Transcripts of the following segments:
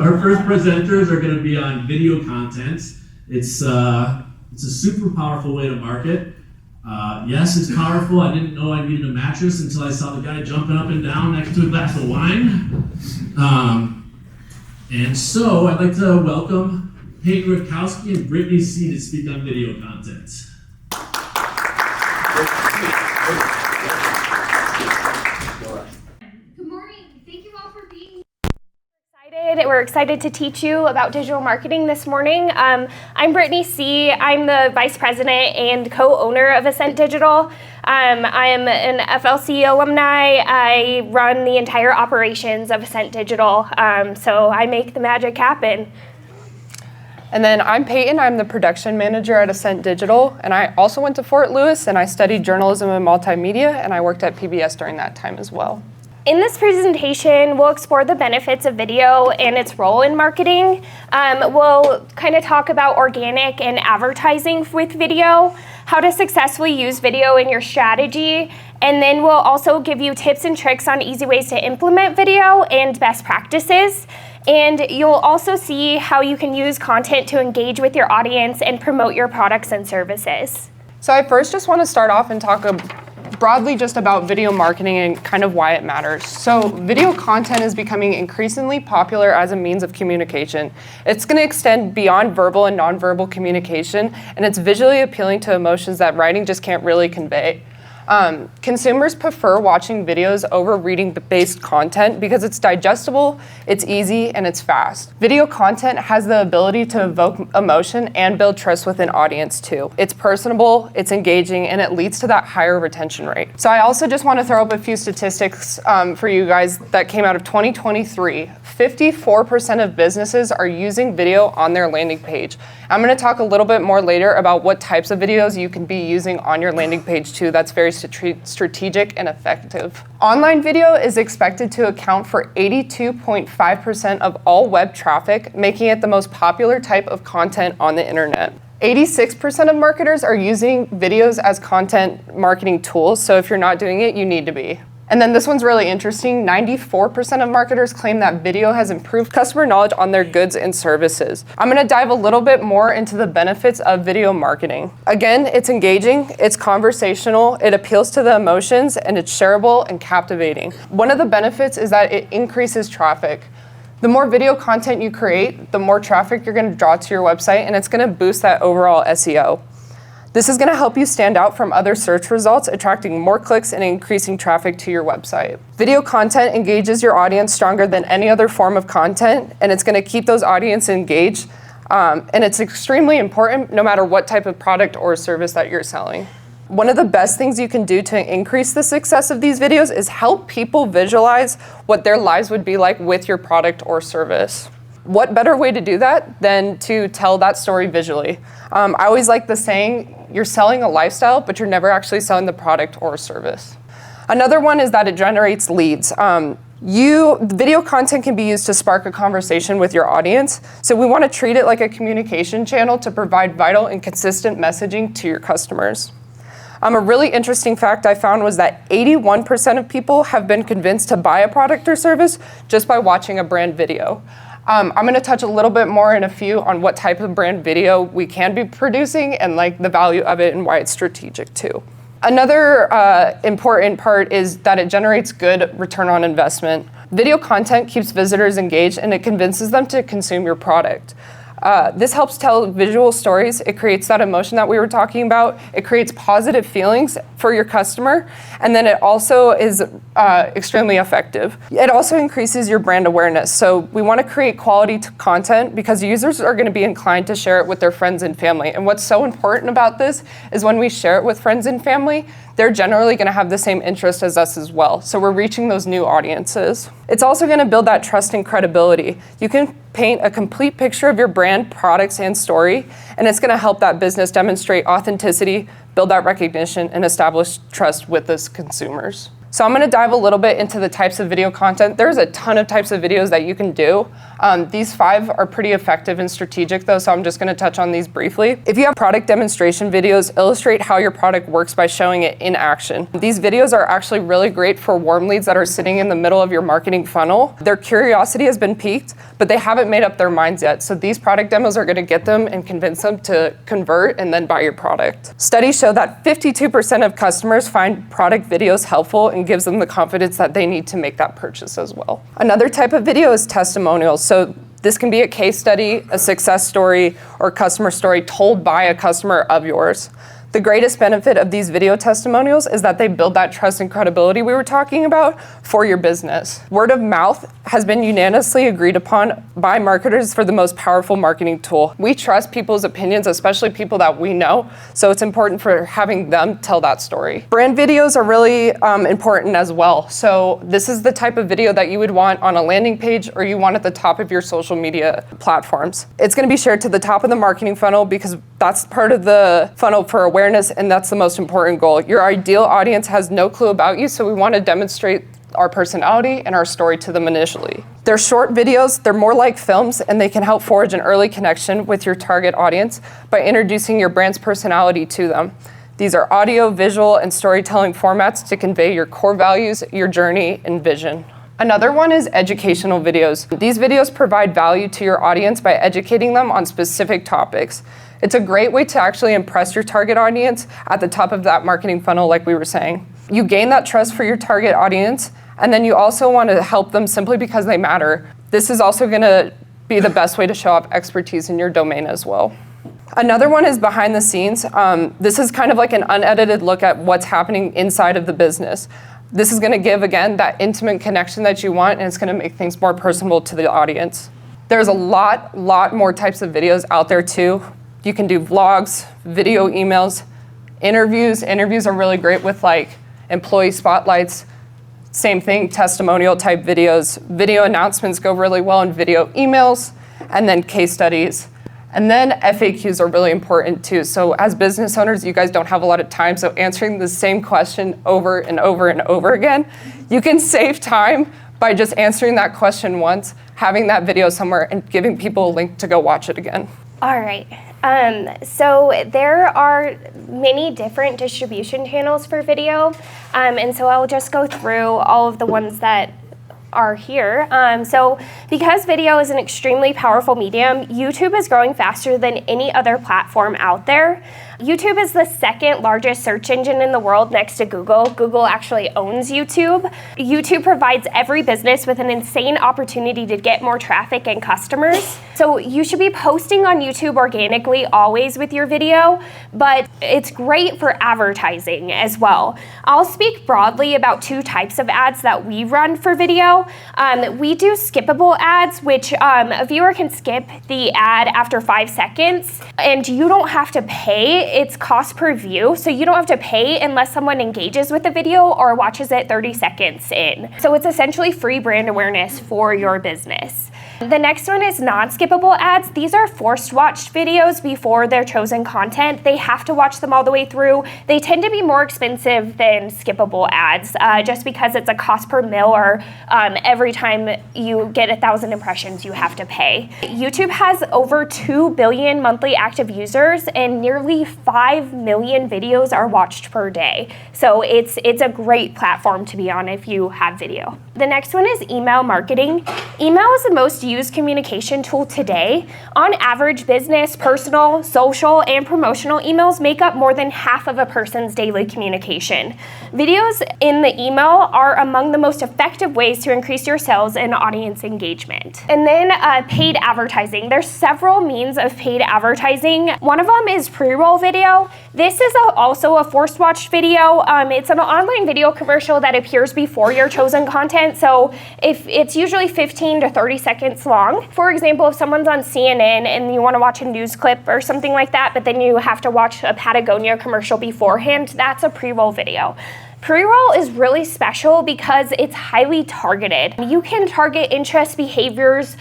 Our first presenters are going to be on video content. It's a super powerful way to market. Yes, it's powerful. I didn't know I needed a mattress until I saw the guy jumping up and down next to a glass of wine. And so I'd like to welcome Peyton, Rutkowski, and Brittany C. to speak on video content. Good morning. Thank you all for being here. We're excited to teach you about digital marketing this morning. I'm Brittany C. I'm the Vice President and co-owner of Ascent Digital. I'm an FLC alumni. I run the entire operations of Ascent Digital, so I make the magic happen. And then I'm Peyton. I'm the production manager at Ascent Digital, and I also went to Fort Lewis, and I studied journalism and multimedia, and I worked at PBS during that time as well. In this presentation, we'll explore the benefits of video and its role in marketing. We'll kind of talk about organic and advertising with video, how to successfully use video in your strategy, and then we'll also give you tips and tricks on easy ways to implement video and best practices. And you'll also see how you can use content to engage with your audience and promote your products and services. So I first just want to start off and talk broadly just about video marketing and kind of why it matters. So video content is becoming increasingly popular as a means of communication. It's going to extend beyond verbal and nonverbal communication, and it's visually appealing to emotions that writing just can't really convey. Consumers prefer watching videos over reading-based content because it's digestible, it's easy, and it's fast. Video content has the ability to evoke emotion and build trust with an audience too. It's personable, it's engaging, and it leads to that higher retention rate. So I also just want to throw up a few statistics for you guys that came out of 2023. 54% of businesses are using video on their landing page. I'm going to talk a little bit more later about what types of videos you can be using on your landing page too. That's very strategic and effective. Online video is expected to account for 82.5% of all web traffic, making it the most popular type of content on the internet. 86% of marketers are using videos as content marketing tools, so if you're not doing it, you need to be. And then this one's really interesting. 94% of marketers claim that video has improved customer knowledge on their goods and services. I'm going to dive a little bit more into the benefits of video marketing. Again, it's engaging, it's conversational, it appeals to the emotions, and it's shareable and captivating. One of the benefits is that it increases traffic. The more video content you create, the more traffic you're going to draw to your website, and it's going to boost that overall SEO. This is going to help you stand out from other search results, attracting more clicks and increasing traffic to your website. Video content engages your audience stronger than any other form of content, and it's going to keep those audiences engaged. And it's extremely important no matter what type of product or service that you're selling. One of the best things you can do to increase the success of these videos is help people visualize what their lives would be like with your product or service. What better way to do that than to tell that story visually? I always like the saying, you're selling a lifestyle, but you're never actually selling the product or service. Another one is that it generates leads. Video content can be used to spark a conversation with your audience, so we want to treat it like a communication channel to provide vital and consistent messaging to your customers. A really interesting fact I found was that 81% of people have been convinced to buy a product or service just by watching a brand video. I'm going to touch a little bit more in a few on what type of brand video we can be producing and like the value of it and why it's strategic too. Another important part is that it generates good return on investment. Video content keeps visitors engaged and it convinces them to consume your product. This helps tell visual stories. It creates that emotion that we were talking about. It creates positive feelings for your customer. And then it also is extremely effective. It also increases your brand awareness. So we want to create quality content because users are going to be inclined to share it with their friends and family. And what's so important about this is when we share it with friends and family, they're generally going to have the same interest as us as well. So we're reaching those new audiences. It's also going to build that trust and credibility. You can paint a complete picture of your brand, products, and story, and it's going to help that business demonstrate authenticity, build that recognition, and establish trust with those consumers. So I'm gonna dive a little bit into the types of video content. There's a ton of types of videos that you can do. These 5 are pretty effective and strategic though, so I'm just gonna touch on these briefly. If you have product demonstration videos, illustrate how your product works by showing it in action. These videos are actually really great for warm leads that are sitting in the middle of your marketing funnel. Their curiosity has been piqued, but they haven't made up their minds yet. So these product demos are gonna get them and convince them to convert and then buy your product. Studies show that 52% of customers find product videos helpful and gives them the confidence that they need to make that purchase as well. Another type of video is testimonials. So this can be a case study, a success story, or customer story told by a customer of yours. The greatest benefit of these video testimonials is that they build that trust and credibility we were talking about for your business. Word of mouth has been unanimously agreed upon by marketers for the most powerful marketing tool. We trust people's opinions, especially people that we know, so it's important for having them tell that story. Brand videos are really important as well. So this is the type of video that you would want on a landing page or you want at the top of your social media platforms. It's gonna be shared to the top of the marketing funnel because that's part of the funnel for awareness, and that's the most important goal. Your ideal audience has no clue about you, so we want to demonstrate our personality and our story to them initially. They're short videos, they're more like films, and they can help forge an early connection with your target audience by introducing your brand's personality to them. These are audio, visual, and storytelling formats to convey your core values, your journey, and vision. Another one is educational videos. These videos provide value to your audience by educating them on specific topics. It's a great way to actually impress your target audience at the top of that marketing funnel, like we were saying. You gain that trust for your target audience, and then you also want to help them simply because they matter. This is also going to be the best way to show off expertise in your domain as well. Another one is behind the scenes. This is kind of like an unedited look at what's happening inside of the business. This is going to give, again, that intimate connection that you want, and it's going to make things more personable to the audience. There's a lot more types of videos out there too. You can do vlogs, video emails, interviews. Interviews are really great with like employee spotlights. Same thing, testimonial type videos. Video announcements go really well in video emails, and then case studies. And then FAQs are really important too. So as business owners, you guys don't have a lot of time, so answering the same question over and over and over again, you can save time by just answering that question once, having that video somewhere, and giving people a link to go watch it again. All right. So there are many different distribution channels for video, and so I'll just go through all of the ones that are here. So because video is an extremely powerful medium, YouTube is growing faster than any other platform out there. YouTube is the second largest search engine in the world next to Google. Google actually owns YouTube. YouTube provides every business with an insane opportunity to get more traffic and customers. So you should be posting on YouTube organically always with your video, but it's great for advertising as well. I'll speak broadly about 2 types of ads that we run for video. We do skippable ads, which a viewer can skip the ad after 5 seconds, and you don't have to pay. It's cost per view, so you don't have to pay unless someone engages with the video or watches it 30 seconds in. So it's essentially free brand awareness for your business. The next one is non-skippable ads. These are forced watched videos before their chosen content. They have to watch them all the way through. They tend to be more expensive than skippable ads just because it's a cost per mil, or every time you get 1,000 impressions, you have to pay. YouTube has over 2 billion monthly active users, and nearly 5 million videos are watched per day. So it's a great platform to be on if you have video. The next one is email marketing. Email is the most used communication tool today. On average, business, personal, social, and promotional emails make up more than half of a person's daily communication. Videos in the email are among the most effective ways to increase your sales and audience engagement. And then paid advertising. There's several means of paid advertising. One of them is pre-roll video. This is also a forced watched video. It's an online video commercial that appears before your chosen content. So if it's usually 15 to 30 seconds long. For example, if someone's on CNN and you want to watch a news clip or something like that, but then you have to watch a Patagonia commercial beforehand, that's a pre-roll video. Pre-roll is really special because it's highly targeted. You can target interest behaviors.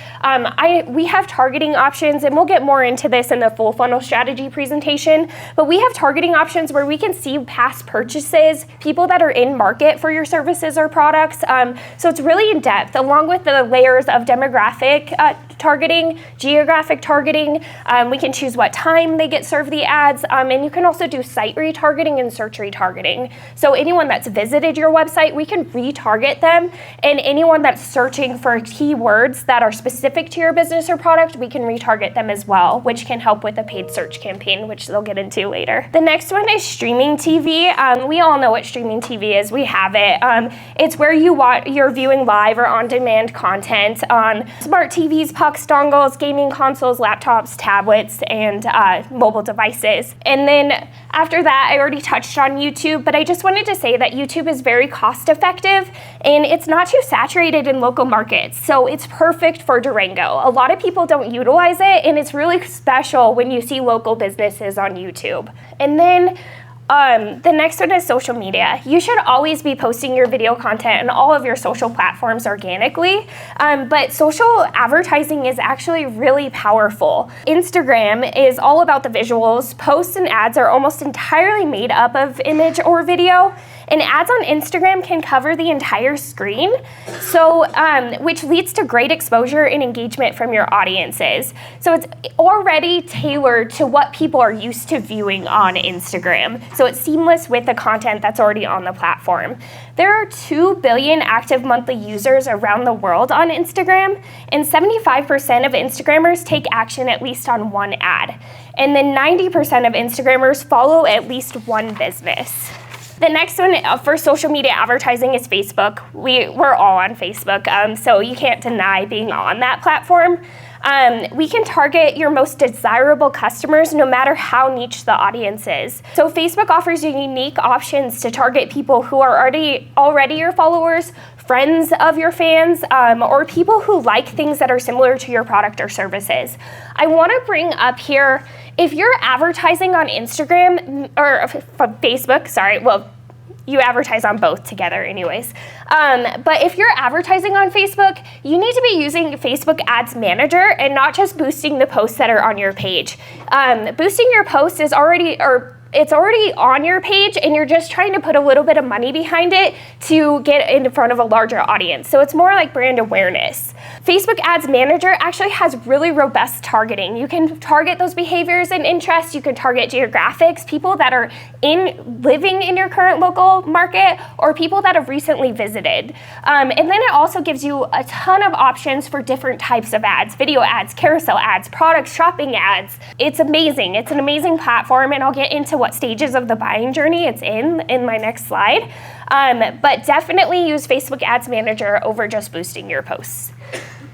We have targeting options, and we'll get more into this in the full funnel strategy presentation, but we have targeting options where we can see past purchases, people that are in market for your services or products. So it's really in depth, along with the layers of demographic targeting, geographic targeting. We can choose what time they get served the ads, and you can also do site retargeting and search retargeting. So anyone that's visited your website, we can retarget them, and anyone that's searching for keywords that are specific to your business or product, we can retarget them as well, which can help with a paid search campaign, which they'll get into later. The next one is streaming TV. We all know what streaming TV is. We have it. It's where you're viewing live or on-demand content on smart TVs, pucks, dongles, gaming consoles, laptops, tablets, and mobile devices. And then after that, I already touched on YouTube, but I just wanted to say that YouTube is very cost effective and it's not too saturated in local markets. So it's perfect for Durango. A lot of people don't utilize it, and it's really special when you see local businesses on YouTube. And then the next one is social media. You should always be posting your video content on all of your social platforms organically, but social advertising is actually really powerful. Instagram is all about the visuals. Posts and ads are almost entirely made up of image or video, and ads on Instagram can cover the entire screen, so which leads to great exposure and engagement from your audiences. So it's already tailored to what people are used to viewing on Instagram. So it's seamless with the content that's already on the platform. There are 2 billion active monthly users around the world on Instagram, and 75% of Instagrammers take action at least on one ad. And then 90% of Instagrammers follow at least one business. The next one for social media advertising is Facebook. We're all on Facebook, so you can't deny being on that platform. We can target your most desirable customers no matter how niche the audience is. So Facebook offers you unique options to target people who are already your followers, friends of your fans, or people who like things that are similar to your product or services. I want to bring up here, if you're advertising on Instagram or Facebook, you advertise on both together anyways. But if you're advertising on Facebook, you need to be using Facebook Ads Manager and not just boosting the posts that are on your page. Boosting your post is it's already on your page, and you're just trying to put a little bit of money behind it to get in front of a larger audience. So it's more like brand awareness. Facebook Ads Manager actually has really robust targeting. You can target those behaviors and interests. You can target geographics, people that are living in your current local market, or people that have recently visited. And then it also gives you a ton of options for different types of ads: video ads, carousel ads, product shopping ads. It's amazing. It's an amazing platform, and I'll get into what stages of the buying journey it's in my next slide. But definitely use Facebook Ads Manager over just boosting your posts.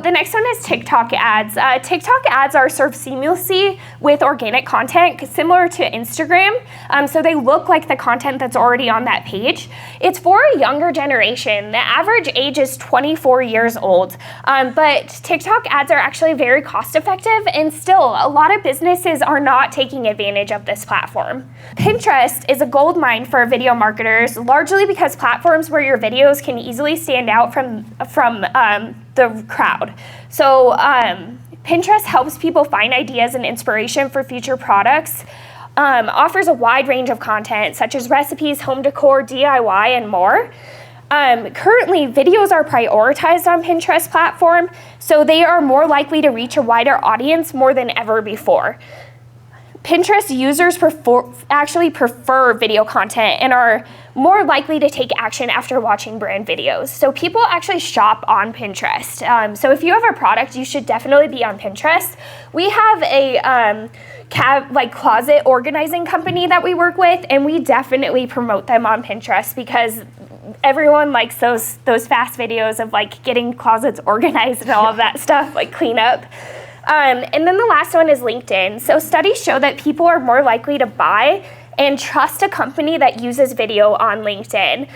The next one is TikTok ads. TikTok ads are served seamlessly with organic content, similar to Instagram. So they look like the content that's already on that page. It's for a younger generation. The average age is 24 years old. But TikTok ads are actually very cost effective, and still a lot of businesses are not taking advantage of this platform. Pinterest is a gold mine for video marketers, largely because platforms where your videos can easily stand out from the crowd. So Pinterest helps people find ideas and inspiration for future products, offers a wide range of content such as recipes, home decor, DIY, and more. Currently, videos are prioritized on Pinterest platform, so they are more likely to reach a wider audience more than ever before. Pinterest users actually prefer video content and are more likely to take action after watching brand videos. So people actually shop on Pinterest. So if you have a product, you should definitely be on Pinterest. We have a closet organizing company that we work with, and we definitely promote them on Pinterest because everyone likes those fast videos of like getting closets organized and all of that stuff, like cleanup. And then the last one is LinkedIn. So studies show that people are more likely to buy and trust a company that uses video on LinkedIn.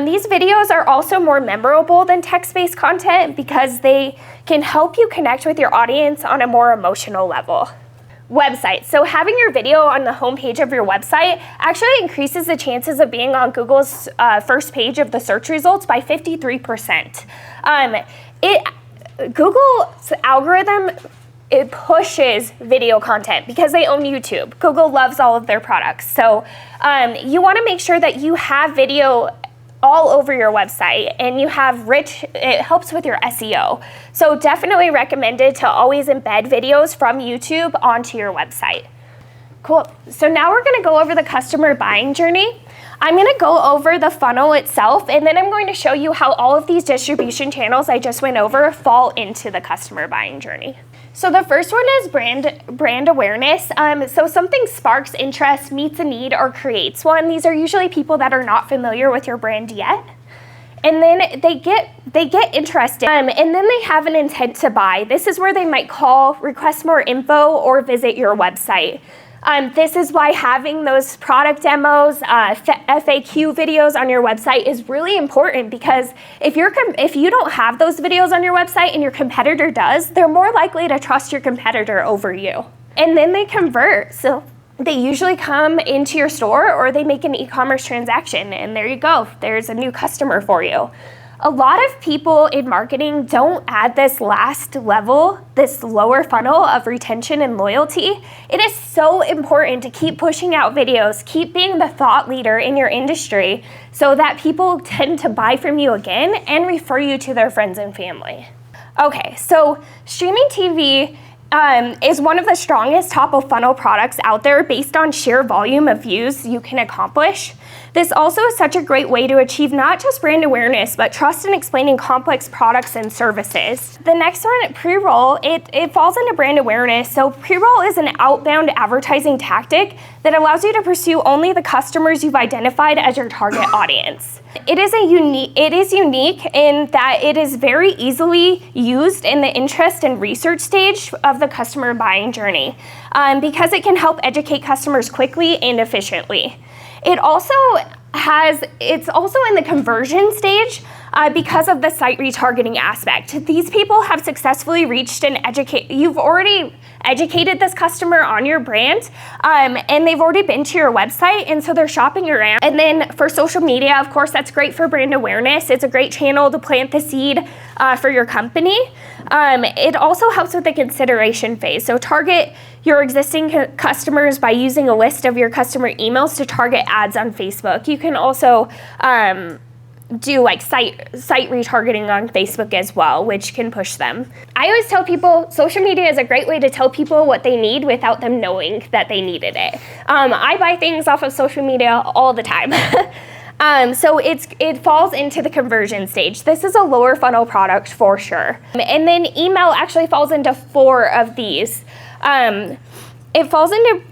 These videos are also more memorable than text-based content because they can help you connect with your audience on a more emotional level. Website. So having your video on the homepage of your website actually increases the chances of being on Google's first page of the search results by 53%. Google's algorithm, it pushes video content because they own YouTube. Google loves all of their products. So you want to make sure that you have video all over your website and you have it helps with your SEO. So definitely recommended to always embed videos from YouTube onto your website. Cool. So now we're going to go over the customer buying journey. I'm going to go over the funnel itself, and then I'm going to show you how all of these distribution channels I just went over fall into the customer buying journey. So the first one is brand awareness. So something sparks interest, meets a need, or creates one. These are usually people that are not familiar with your brand yet. And then they get interested, and then they have an intent to buy. This is where they might call, request more info, or visit your website. This is why having those product demos, FAQ videos on your website is really important, because if you don't have those videos on your website and your competitor does, they're more likely to trust your competitor over you. And then they convert. So they usually come into your store or they make an e-commerce transaction, and there you go. There's a new customer for you. A lot of people in marketing don't add this last level, this lower funnel of retention and loyalty. It is so important to keep pushing out videos, keep being the thought leader in your industry so that people tend to buy from you again and refer you to their friends and family. Okay, so streaming TV is one of the strongest top of funnel products out there based on sheer volume of views you can accomplish. This also is such a great way to achieve not just brand awareness, but trust in explaining complex products and services. The next one, pre-roll, it falls into brand awareness. So pre-roll is an outbound advertising tactic that allows you to pursue only the customers you've identified as your target audience. It is unique in that it is very easily used in the interest and research stage of the customer buying journey because it can help educate customers quickly and efficiently. It's also in the conversion stage because of the site retargeting aspect. These people have successfully reached you've already educated this customer on your brand, and they've already been to your website, and so they're shopping around. And then for social media, of course, that's great for brand awareness. It's a great channel to plant the seed for your company. It also helps with the consideration phase. So target your existing customers by using a list of your customer emails to target ads on Facebook. You can also do like site retargeting on Facebook as well, which can push them. I always tell people social media is a great way to tell people what they need without them knowing that they needed it. I buy things off of social media all the time. So it falls into the conversion stage. This is a lower funnel product for sure. And then email actually falls into 4 of these.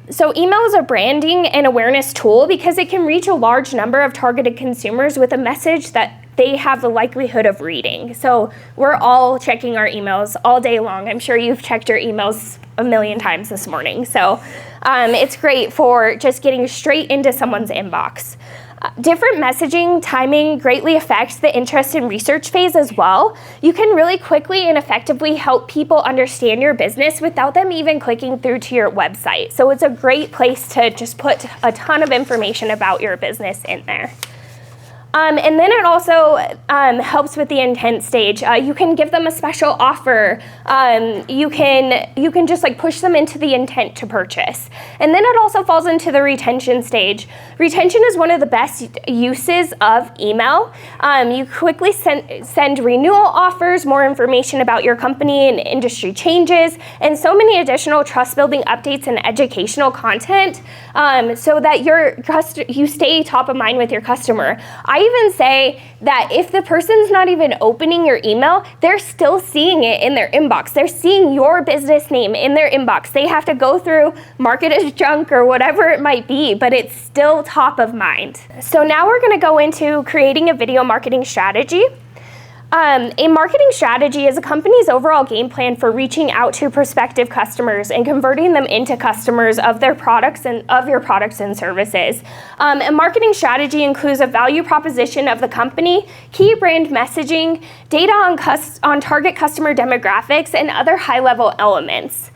So email is a branding and awareness tool because it can reach a large number of targeted consumers with a message that they have the likelihood of reading. So we're all checking our emails all day long. I'm sure you've checked your emails a million times this morning. So it's great for just getting straight into someone's inbox. Different messaging timing greatly affects the interest and research phase as well. You can really quickly and effectively help people understand your business without them even clicking through to your website. So it's a great place to just put a ton of information about your business in there. And then it also helps with the intent stage. You can give them a special offer. You can just like push them into the intent to purchase. And then it also falls into the retention stage. Retention is one of the best uses of email. You quickly send renewal offers, more information about your company and industry changes, and so many additional trust-building updates and educational content so that you stay top of mind with your customer. I even say that if the person's not even opening your email, they're still seeing it in their inbox. They're seeing your business name in their inbox. They have to go through market as junk or whatever it might be, but it's still top of mind. So now we're going to go into creating a video marketing strategy. A marketing strategy is a company's overall game plan for reaching out to prospective customers and converting them into customers of their products and of your products and services. A marketing strategy includes a value proposition of the company, key brand messaging, data on target customer demographics, and other high-level elements.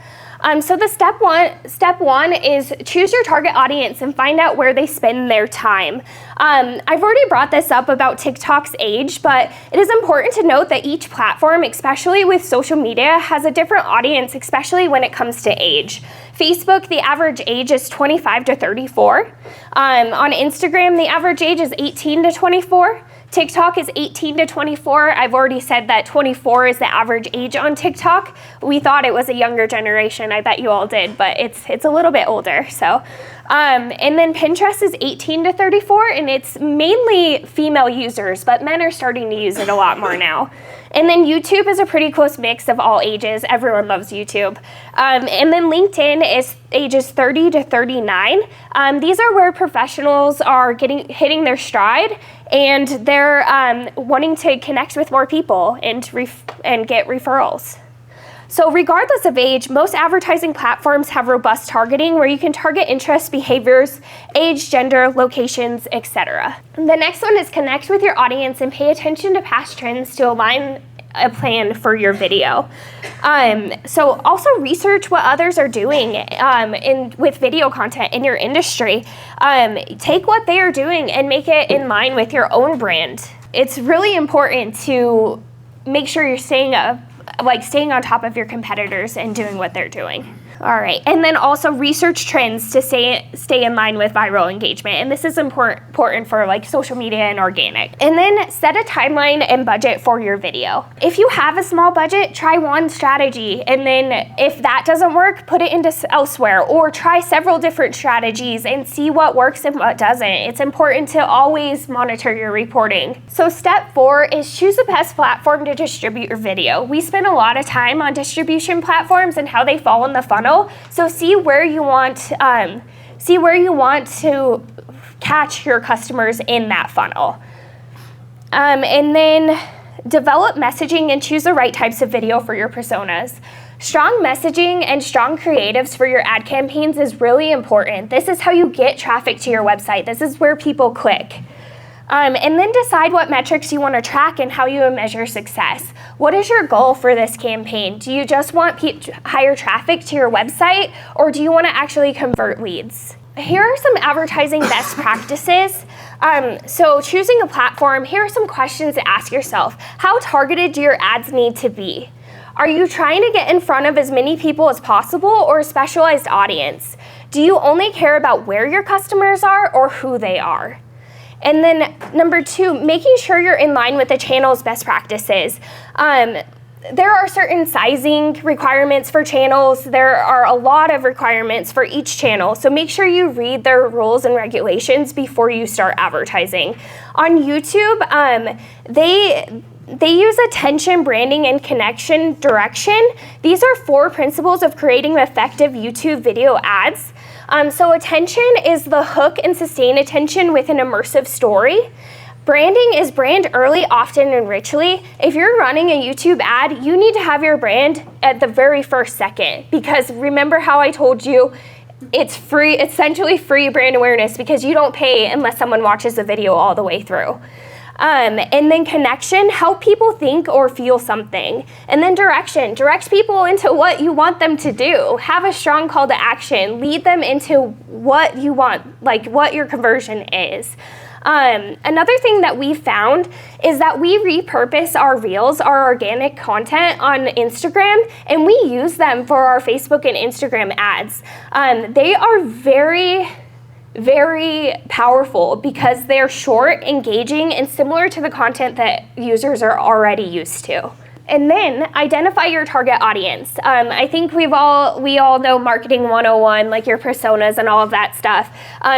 So the step one is choose your target audience and find out where they spend their time. I've already brought this up about TikTok's age, but it is important to note that each platform, especially with social media, has a different audience, especially when it comes to age. Facebook, the average age is 25 to 34. On Instagram, the average age is 18 to 24. TikTok is 18 to 24. I've already said that 24 is the average age on TikTok. We thought it was a younger generation. I bet you all did, but it's a little bit older. So, and then Pinterest is 18 to 34, and it's mainly female users, but men are starting to use it a lot more now. And then YouTube is a pretty close mix of all ages. Everyone loves YouTube. And then LinkedIn is ages 30 to 39. These are where professionals are hitting their stride, and they're wanting to connect with more people and get referrals. So regardless of age, most advertising platforms have robust targeting where you can target interests, behaviors, age, gender, locations, etc. The next one is connect with your audience and pay attention to past trends to align a plan for your video. So also research what others are doing with video content in your industry. Take what they are doing and make it in line with your own brand. It's really important to make sure you're staying on top of your competitors and doing what they're doing. All right, and then also research trends to stay in line with viral engagement, and this is important for like social media and organic. And then set a timeline and budget for your video. If you have a small budget, try one strategy, and then if that doesn't work, put it into elsewhere, or try several different strategies and see what works and what doesn't. It's important to always monitor your reporting. So step 4 is choose the best platform to distribute your video. We spend a lot of time on distribution platforms and how they fall in the funnel. So see where you want to catch your customers in that funnel. And then develop messaging and choose the right types of video for your personas. Strong messaging and strong creatives for your ad campaigns is really important. This is how you get traffic to your website. This is where people click. And then decide what metrics you want to track and how you measure success. What is your goal for this campaign? Do you just want higher traffic to your website, or do you want to actually convert leads? Here are some advertising best practices. So choosing a platform, here are some questions to ask yourself. How targeted do your ads need to be? Are you trying to get in front of as many people as possible or a specialized audience? Do you only care about where your customers are or who they are? And then number 2, making sure you're in line with the channel's best practices. There are certain sizing requirements for channels. There are a lot of requirements for each channel. So make sure you read their rules and regulations before you start advertising. On YouTube, they use attention, branding, and connection direction. These are 4 principles of creating effective YouTube video ads. So attention is the hook and sustain attention with an immersive story. Branding is brand early, often, and richly. If you're running a YouTube ad, you need to have your brand at the very first second, because remember how I told you it's free, essentially free brand awareness, because you don't pay unless someone watches the video all the way through. And then connection, help people think or feel something. And then direction, direct people into what you want them to do. Have a strong call to action, lead them into what you want, like what your conversion is. Another thing that we found is that we repurpose our reels, our organic content on Instagram, and we use them for our Facebook and Instagram ads. They are very powerful because they're short, engaging, and similar to the content that users are already used to. And then identify your target audience. I think we all know marketing 101, like your personas and all of that stuff.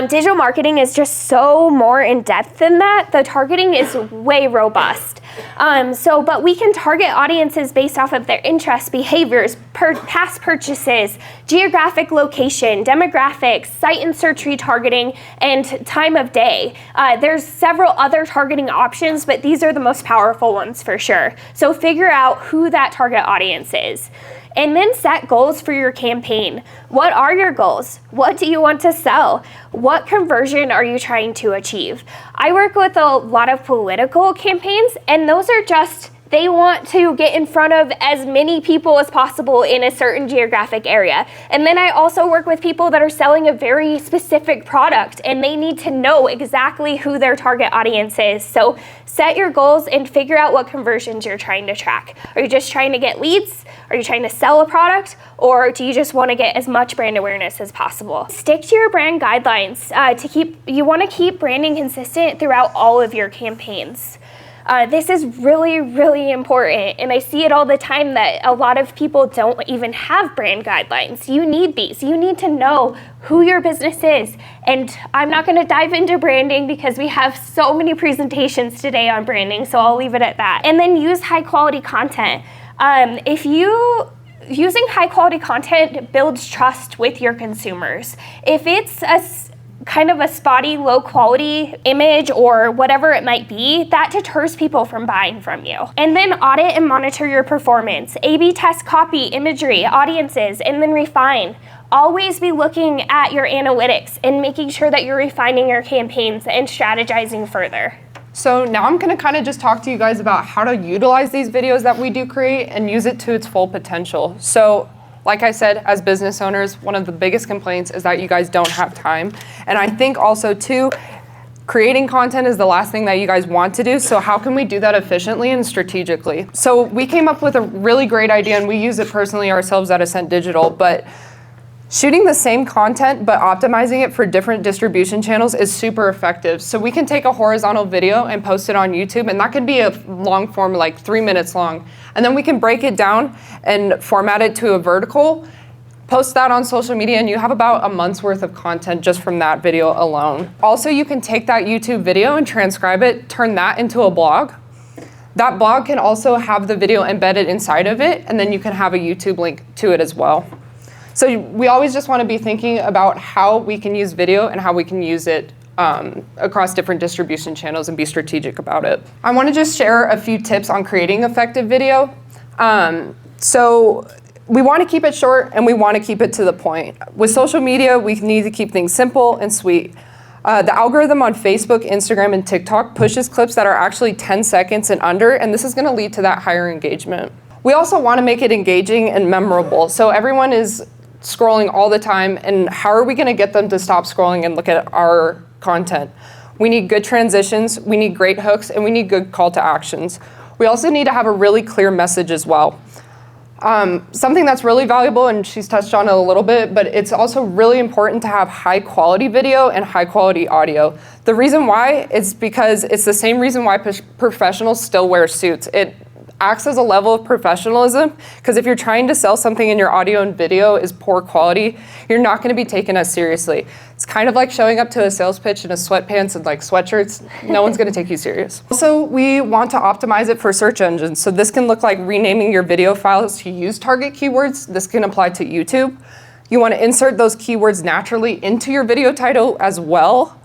Digital marketing is just so more in depth than that. The targeting is way robust. But we can target audiences based off of their interests, behaviors, past purchases, geographic location, demographics, site and search retargeting, and time of day. There's several other targeting options, but these are the most powerful ones for sure. So figure out who that target audience is. And then set goals for your campaign. What are your goals? What do you want to sell? What conversion are you trying to achieve? I work with a lot of political campaigns, and those are just They want to get in front of as many people as possible in a certain geographic area. And then I also work with people that are selling a very specific product, and they need to know exactly who their target audience is. So set your goals and figure out what conversions you're trying to track. Are you just trying to get leads? Are you trying to sell a product? Or do you just want to get as much brand awareness as possible? Stick to your brand guidelines. You want to keep branding consistent throughout all of your campaigns. This is really, really important, and I see it all the time that a lot of people don't even have brand guidelines. You need these. You need to know who your business is, and I'm not going to dive into branding because we have so many presentations today on branding, so I'll leave it at that. And then use high quality content. Using high quality content builds trust with your consumers. If it's kind of a spotty, low quality image or whatever it might be, that deters people from buying from you. And then audit and monitor your performance. A/B test copy, imagery, audiences, and then refine. Always be looking at your analytics and making sure that you're refining your campaigns and strategizing further. So now I'm gonna kind of just talk to you guys about how to utilize these videos that we do create and use it to its full potential. So, like I said, as business owners, one of the biggest complaints is that you guys don't have time. And I think also too, creating content is the last thing that you guys want to do. So how can we do that efficiently and strategically? So we came up with a really great idea, and we use it personally ourselves at Ascent Digital, but shooting the same content but optimizing it for different distribution channels is super effective. So we can take a horizontal video and post it on YouTube, and that could be a long form, like 3 minutes long. And then we can break it down and format it to a vertical, post that on social media, and you have about a month's worth of content just from that video alone. Also, you can take that YouTube video and transcribe it, turn that into a blog. That blog can also have the video embedded inside of it, and then you can have a YouTube link to it as well. So we always just want to be thinking about how we can use video and how we can use it across different distribution channels and be strategic about it. I want to just share a few tips on creating effective video. So we want to keep it short and we want to keep it to the point. With social media, we need to keep things simple and sweet. The algorithm on Facebook, Instagram, and TikTok pushes clips that are actually 10 seconds and under, and this is going to lead to that higher engagement. We also want to make it engaging and memorable. So everyone is scrolling all the time, and how are we going to get them to stop scrolling and look at our content? We need good transitions, we need great hooks, and we need good call to actions. We also need to have a really clear message as well. Something that's really valuable, and she's touched on it a little bit, but it's also really important to have high quality video and high quality audio. The reason why is because it's the same reason why professionals still wear suits. It acts as a level of professionalism, because if you're trying to sell something and your audio and video is poor quality, you're not going to be taken as seriously. It's kind of like showing up to a sales pitch in a sweatpants and like sweatshirts. No one's going to take you serious. Also, we want to optimize it for search engines. So this can look like renaming your video files to use target keywords. This can apply to YouTube. You want to insert those keywords naturally into your video title as well.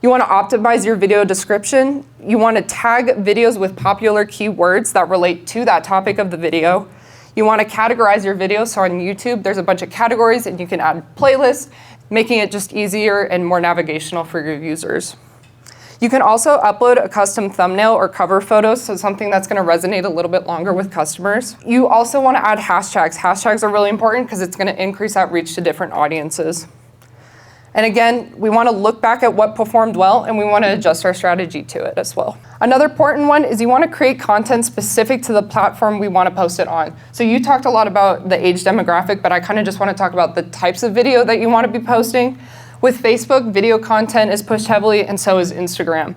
You want to optimize your video description. You want to tag videos with popular keywords that relate to that topic of the video. You want to categorize your video. So on YouTube, there's a bunch of categories and you can add playlists, making it just easier and more navigational for your users. You can also upload a custom thumbnail or cover photo, so something that's going to resonate a little bit longer with customers. You also want to add hashtags. Hashtags are really important because it's going to increase that reach to different audiences. And again, we want to look back at what performed well, and we want to adjust our strategy to it as well. Another important one is you want to create content specific to the platform we want to post it on. So you talked a lot about the age demographic, but I kind of just want to talk about the types of video that you want to be posting. With Facebook, video content is pushed heavily, and so is Instagram.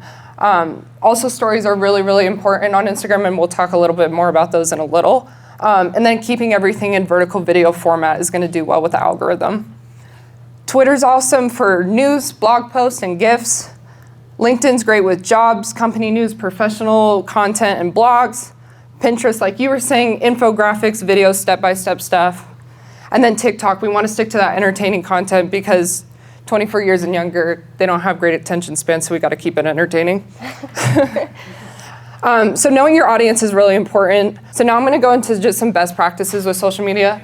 Also, stories are really, really important on Instagram, and we'll talk a little bit more about those in a little. And then keeping everything in vertical video format is going to do well with the algorithm. Twitter's awesome for news, blog posts, and GIFs. LinkedIn's great with jobs, company news, professional content, and blogs. Pinterest, like you were saying, infographics, videos, step-by-step stuff. And then TikTok, we want to stick to that entertaining content because 24 years and younger, they don't have great attention span, so we got to keep it entertaining. So knowing your audience is really important. So now I'm going to go into just some best practices with social media.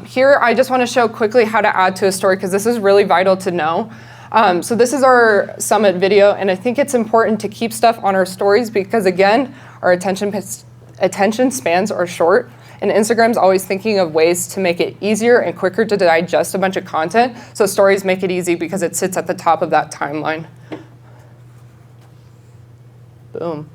Here, I just want to show quickly how to add to a story because this is really vital to know. So this is our summit video, and I think it's important to keep stuff on our stories because, again, our attention spans are short, and Instagram's always thinking of ways to make it easier and quicker to digest a bunch of content. So stories make it easy because it sits at the top of that timeline. Boom.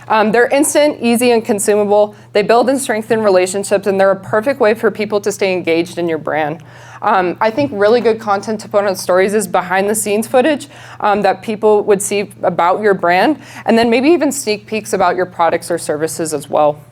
They're instant, easy, and consumable. They build and strengthen relationships, and they're a perfect way for people to stay engaged in your brand. I think really good content to put on stories is behind-the-scenes footage that people would see about your brand, and then maybe even sneak peeks about your products or services as well.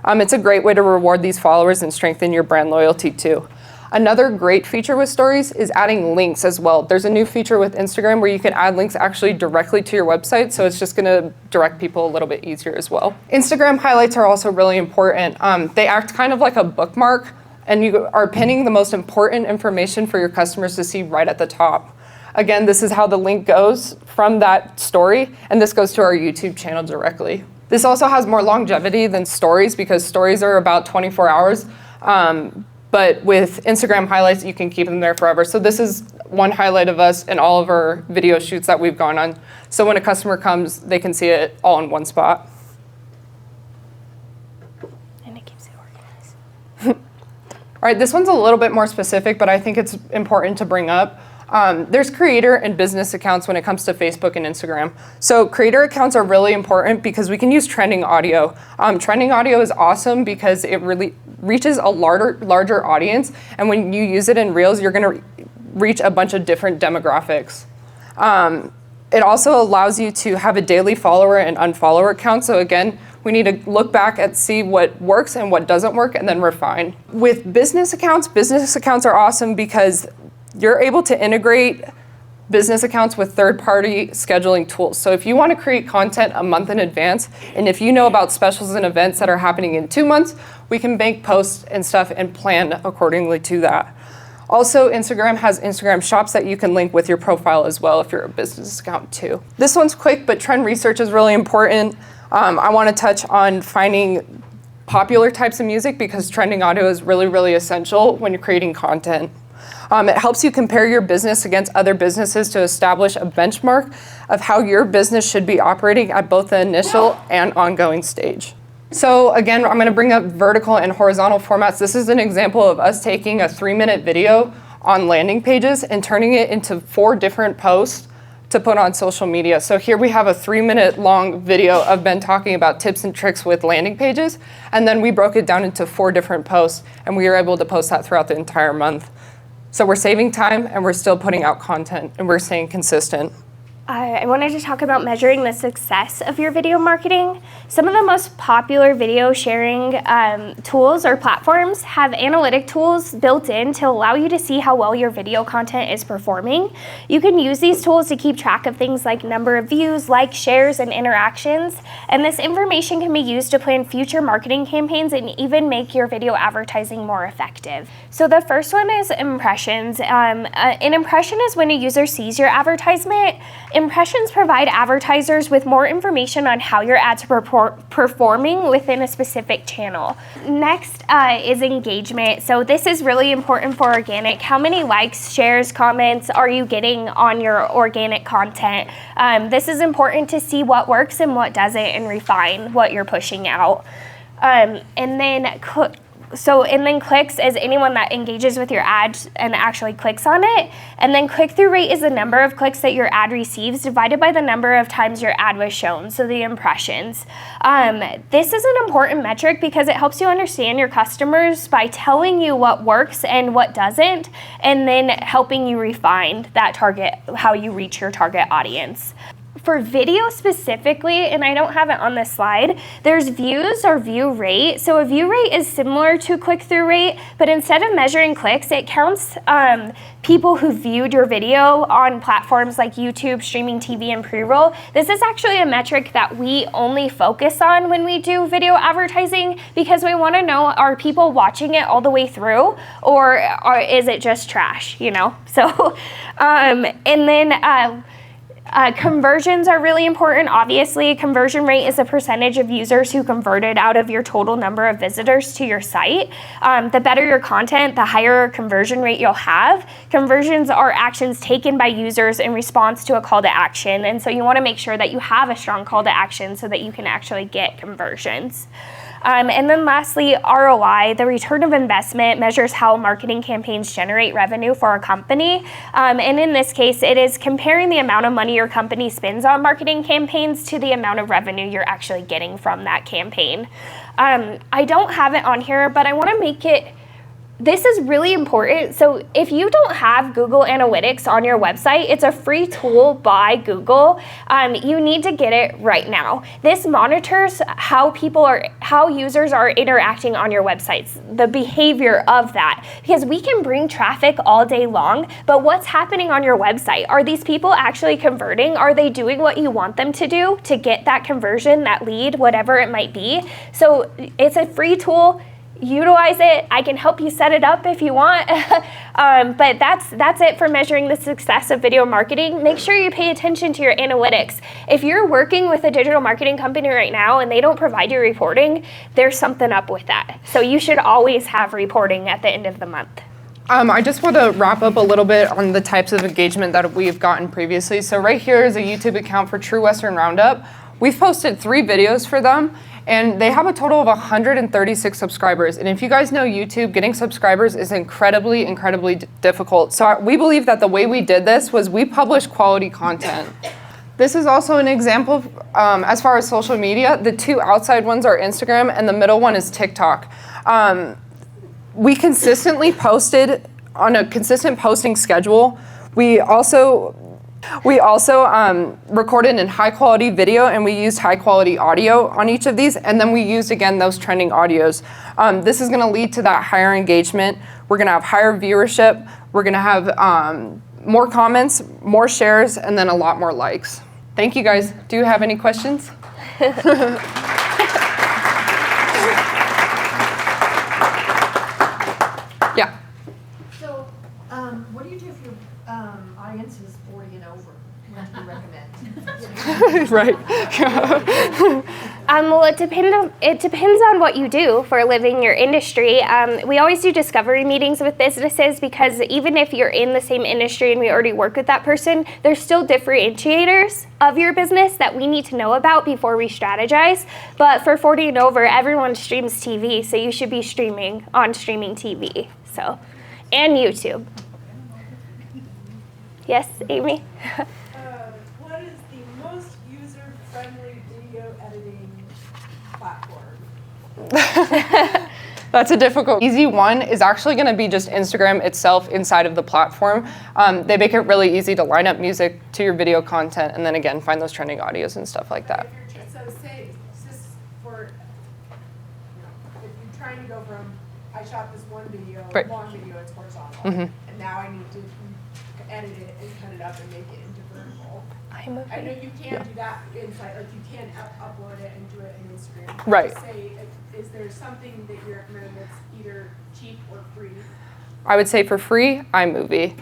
It's a great way to reward these followers and strengthen your brand loyalty too. Another great feature with stories is adding links as well. There's a new feature with Instagram where you can add links actually directly to your website, so it's just gonna direct people a little bit easier as well. Instagram highlights are also really important. They act kind of like a bookmark, and you are pinning the most important information for your customers to see right at the top. Again, this is how the link goes from that story, and this goes to our YouTube channel directly. This also has more longevity than stories because stories are about 24 hours. But with Instagram highlights, you can keep them there forever. So this is one highlight of us in all of our video shoots that we've gone on. So when a customer comes, they can see it all in one spot. And it keeps it organized. All right, this one's a little bit more specific, but I think it's important to bring up. There's creator and business accounts when it comes to Facebook and Instagram. So creator accounts are really important because we can use trending audio. Trending audio is awesome because it really reaches a larger audience, and when you use it in Reels, you're gonna reach a bunch of different demographics. It also allows you to have a daily follower and unfollower count. So again, we need to look back and see what works and what doesn't work and then refine. With business accounts are awesome because you're able to integrate business accounts with third-party scheduling tools. So if you want to create content a month in advance, and if you know about specials and events that are happening in 2 months, we can make posts and stuff and plan accordingly to that. Also, Instagram has Instagram shops that you can link with your profile as well if you're a business account too. This one's quick, but trend research is really important. I want to touch on finding popular types of music because trending audio is really, really essential when you're creating content. It helps you compare your business against other businesses to establish a benchmark of how your business should be operating at both the initial and ongoing stage. So again, I'm going to bring up vertical and horizontal formats. This is an example of us taking a 3-minute video on landing pages and turning it into 4 different posts to put on social media. So here we have a 3-minute long video of Ben talking about tips and tricks with landing pages, and then we broke it down into 4 different posts, and we were able to post that throughout the entire month. So we're saving time, and we're still putting out content, and we're staying consistent. I wanted to talk about measuring the success of your video marketing. Some of the most popular video sharing tools or platforms have analytic tools built in to allow you to see how well your video content is performing. You can use these tools to keep track of things like number of views, likes, shares, and interactions. And this information can be used to plan future marketing campaigns and even make your video advertising more effective. So the first one is impressions. An impression is when a user sees your advertisement. Impressions provide advertisers with more information on how your ads are performing within a specific channel. Next is engagement. So this is really important for organic. How many likes, shares, comments are you getting on your organic content? This is important to see what works and what doesn't and refine what you're pushing out. And then clicks is anyone that engages with your ad and actually clicks on it. And then click-through rate is the number of clicks that your ad receives divided by the number of times your ad was shown, so the impressions. This is an important metric because it helps you understand your customers by telling you what works and what doesn't, and then helping you refine that target, how you reach your target audience. For video specifically, and I don't have it on this slide, there's views or view rate. So a view rate is similar to click-through rate, but instead of measuring clicks, it counts people who viewed your video on platforms like YouTube, streaming TV, and pre-roll. This is actually a metric that we only focus on when we do video advertising because we want to know, are people watching it all the way through, or is it just trash, you know? So, and then Conversions are really important. Obviously, conversion rate is a percentage of users who converted out of your total number of visitors to your site. The better your content, the higher conversion rate you'll have. Conversions are actions taken by users in response to a call to action, and so you want to make sure that you have a strong call to action so that you can actually get conversions. And then lastly, ROI, the return of investment, measures how marketing campaigns generate revenue for a company. And in this case, it is comparing the amount of money your company spends on marketing campaigns to the amount of revenue you're actually getting from that campaign. I don't have it on here, but I want to make it. This is really important. So if you don't have Google Analytics on your website, it's a free tool by Google. You need to get it right now. This monitors how users are interacting on your websites, the behavior of that. Because we can bring traffic all day long, but what's happening on your website? Are these people actually converting? Are they doing what you want them to do to get that conversion, that lead, whatever it might be? So it's a free tool. Utilize it. I can help you set it up if you want. But that's it for measuring the success of video marketing. Make sure you pay attention to your analytics. If you're working with a digital marketing company right now and they don't provide you reporting, there's something up with that. So you should always have reporting at the end of the month. I just want to wrap up a little bit on the types of engagement that we've gotten previously. So right here is a YouTube account for True Western Roundup. We've posted 3 videos for them, and they have a total of 136 subscribers. And if you guys know YouTube, getting subscribers is incredibly, incredibly difficult. So we believe that the way we did this was we published quality content. This is also an example as far as social media. The 2 outside ones are Instagram, and the middle one is TikTok. We consistently posted on a consistent posting schedule. We also recorded in high quality video, and we used high quality audio on each of these, and then we used again those trending audios. This is gonna lead to that higher engagement. We're gonna have higher viewership. We're gonna have more comments, more shares, and then a lot more likes. Thank you guys. Do you have any questions? Yeah. So, what do you do if your audience is 40 and over? What do you recommend? Right. Well, it depends on what you do for a living, your industry. We always do discovery meetings with businesses because even if you're in the same industry and we already work with that person, there's still differentiators of your business that we need to know about before we strategize. But for 40 and over, everyone streams TV, so you should be streaming on streaming TV. So, and YouTube. Yes, Amy? What is the most user-friendly video editing platform? That's a difficult. Easy one is actually going to be just Instagram itself inside of the platform. They make it really easy to line up music to your video content, and then again, find those trending audios and stuff like that. So say, just for, if you're trying to go from, I shot this one video, Right. long video, it's horizontal, Mhm. and now I need to edit it and cut it up and make it into vertical. I know you can do that inside, like you can upload it and do it in Instagram. Right. Just say, is there something that you recommend that's either cheap or free? I would say for free, iMovie.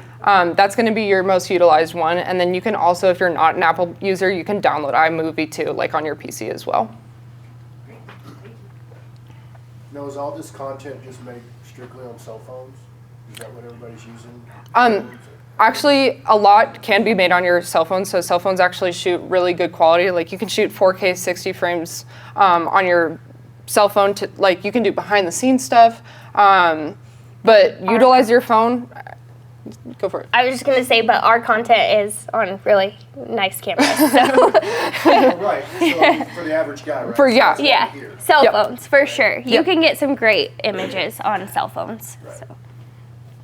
That's going to be your most utilized one. And then you can also, if you're not an Apple user, you can download iMovie too, like on your PC as well. Great, thank you. Now, is all this content just made strictly on cell phones? Is that what everybody's using? Actually, a lot can be made on your cell phone. So cell phones actually shoot really good quality. Like you can shoot 4K 60 frames on your cell phone. Like you can do behind the scenes stuff. But utilize your phone. Go for it. I was just going to say, but our content is on really nice cameras. So. Oh, right, so for the average guy, right? Yeah. Yeah, cell Yep. phones, for sure. You Yep. can get some great images on cell phones. Right. So.